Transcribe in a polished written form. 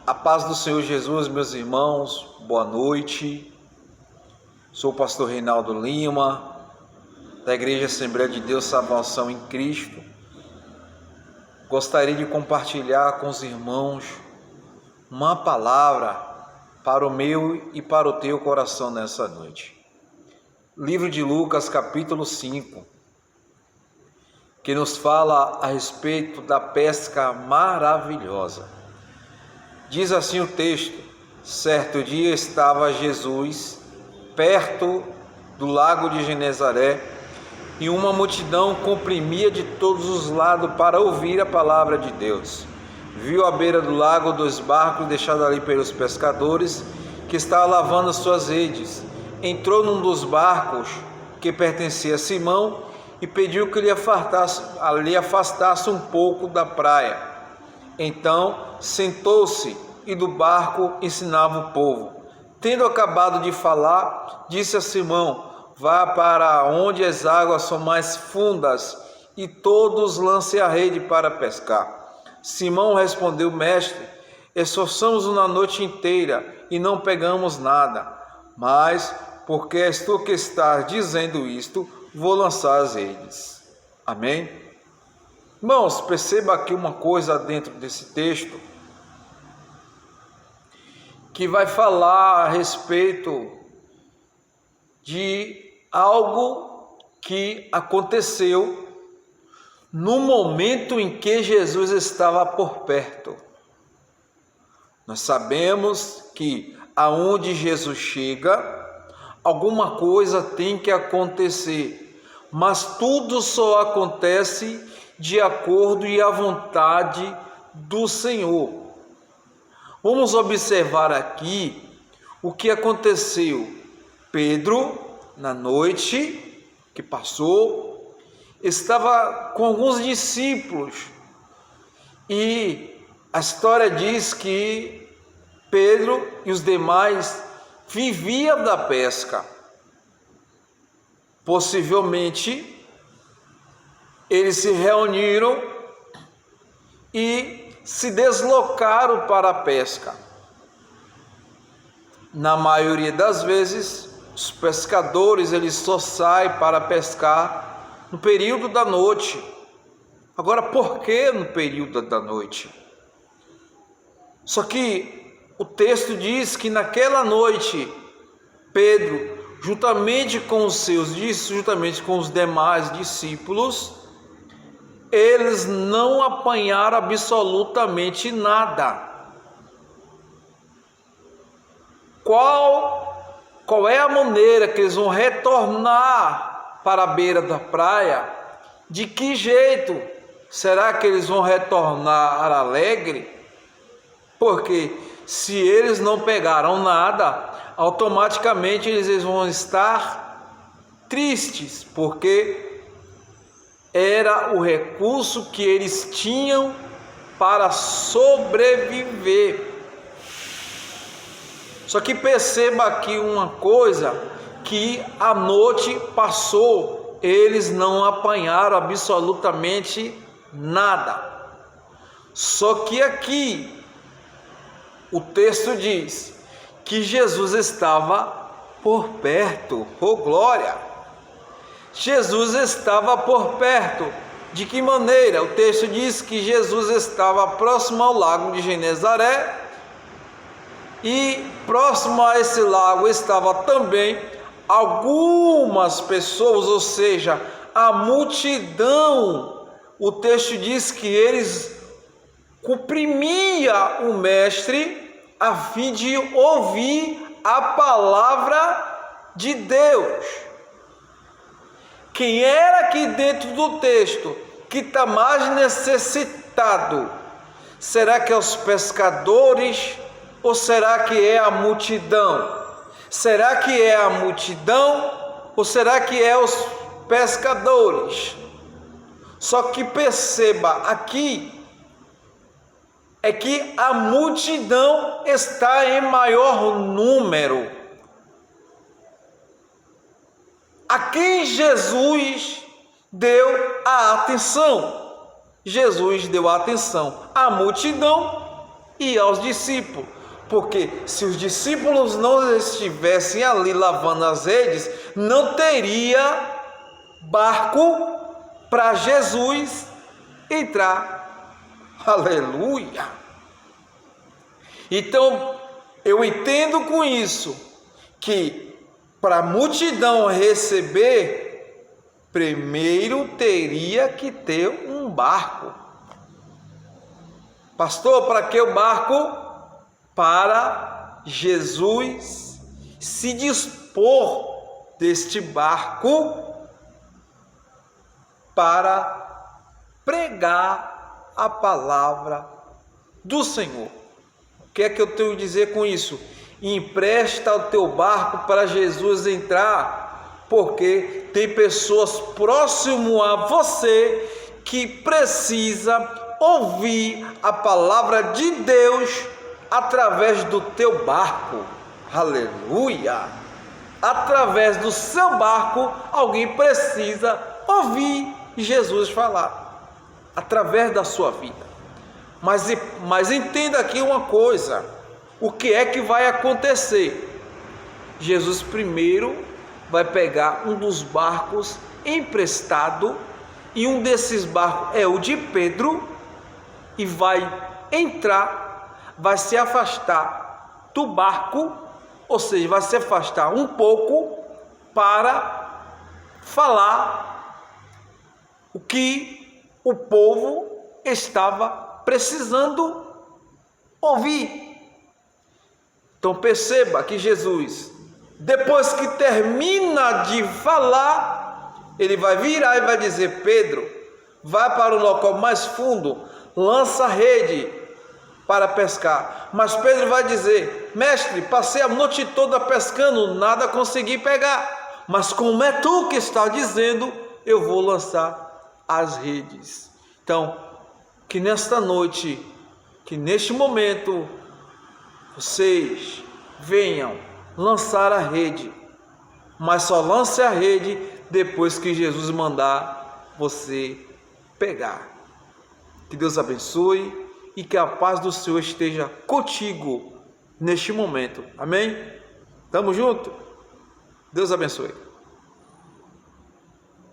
A paz do Senhor Jesus, meus irmãos, boa noite. Sou o pastor Reinaldo Lima, da Igreja Assembleia de Deus Salvação em Cristo. Gostaria de compartilhar com os irmãos uma palavra para o meu e para o teu coração nessa noite. Livro de Lucas, capítulo 5, que nos fala a respeito da pesca maravilhosa. Diz assim o texto: certo dia estava Jesus perto do lago de Genezaré e uma multidão comprimia de todos os lados para ouvir a palavra de Deus. Viu à beira do lago 2 barcos deixados ali pelos pescadores que estavam lavando suas redes. Entrou num dos barcos que pertencia a Simão e pediu que lhe afastasse um pouco da praia. Então sentou-se e do barco ensinava o povo. Tendo acabado de falar, disse a Simão: vá para onde as águas são mais fundas e todos lancem a rede para pescar. Simão respondeu: mestre, esforçamos-nos na noite inteira e não pegamos nada, mas porque és tu que estás dizendo isto, vou lançar as redes. Amém? Irmãos, perceba aqui uma coisa dentro desse texto que vai falar a respeito de algo que aconteceu no momento em que Jesus estava por perto. Nós sabemos que aonde Jesus chega, alguma coisa tem que acontecer, mas tudo só acontece de acordo e à vontade do Senhor. Vamos observar aqui o que aconteceu. Pedro, na noite que passou, estava com alguns discípulos e a história diz que Pedro e os demais viviam da pesca. Possivelmente eles se reuniram e se deslocaram para a pesca. Na maioria das vezes, os pescadores eles só saem para pescar no período da noite. Agora, por que no período da noite? Só que o texto diz que naquela noite, Pedro, juntamente com os demais discípulos, eles não apanharam absolutamente nada. Qual é a maneira que eles vão retornar para a beira da praia? De que jeito? Será que eles vão retornar alegre? Porque se eles não pegaram nada, automaticamente eles vão estar tristes, porque era o recurso que eles tinham para sobreviver. Só que perceba aqui uma coisa, que a noite passou, eles não apanharam absolutamente nada. Só que aqui o texto diz que Jesus estava por perto. Oh glória! Jesus estava por perto. De que maneira? O texto diz que Jesus estava próximo ao lago de Genezaré e próximo a esse lago estava também algumas pessoas, ou seja, a multidão. O texto diz que eles comprimiam o mestre a fim de ouvir a palavra de Deus. Quem era aqui dentro do texto que está mais necessitado? Será que é os pescadores ou será que é a multidão? Será que é a multidão ou será que é os pescadores? Só que perceba aqui é que a multidão está em maior número. A quem Jesus deu a atenção? Jesus deu a atenção à multidão e aos discípulos. Porque se os discípulos não estivessem ali lavando as redes, não teria barco para Jesus entrar. Aleluia! Então, eu entendo com isso que para a multidão receber, primeiro teria que ter um barco. Pastor, para que o barco? Para Jesus se dispor deste barco para pregar a palavra do Senhor. O que é que eu tenho a dizer com isso? Empresta o teu barco para Jesus entrar, porque tem pessoas próximo a você que precisa ouvir a palavra de Deus através do teu barco. Aleluia! Através do seu barco, alguém precisa ouvir Jesus falar, através da sua vida. Mas entenda aqui uma coisa: o que é que vai acontecer? Jesus primeiro vai pegar um dos barcos emprestado, e um desses barcos é o de Pedro, e vai entrar, vai se afastar do barco, ou seja, vai se afastar um pouco para falar o que o povo estava precisando ouvir. Então perceba que Jesus, depois que termina de falar, ele vai virar e vai dizer: Pedro, vai para o local mais fundo, lança a rede para pescar. Mas Pedro vai dizer: mestre, passei a noite toda pescando, nada consegui pegar, mas como é tu que está dizendo, eu vou lançar as redes. Então, que nesta noite, que neste momento, vocês venham lançar a rede, mas só lance a rede depois que Jesus mandar você pegar. Que Deus abençoe e que a paz do Senhor esteja contigo neste momento. Amém? Tamo junto? Deus abençoe.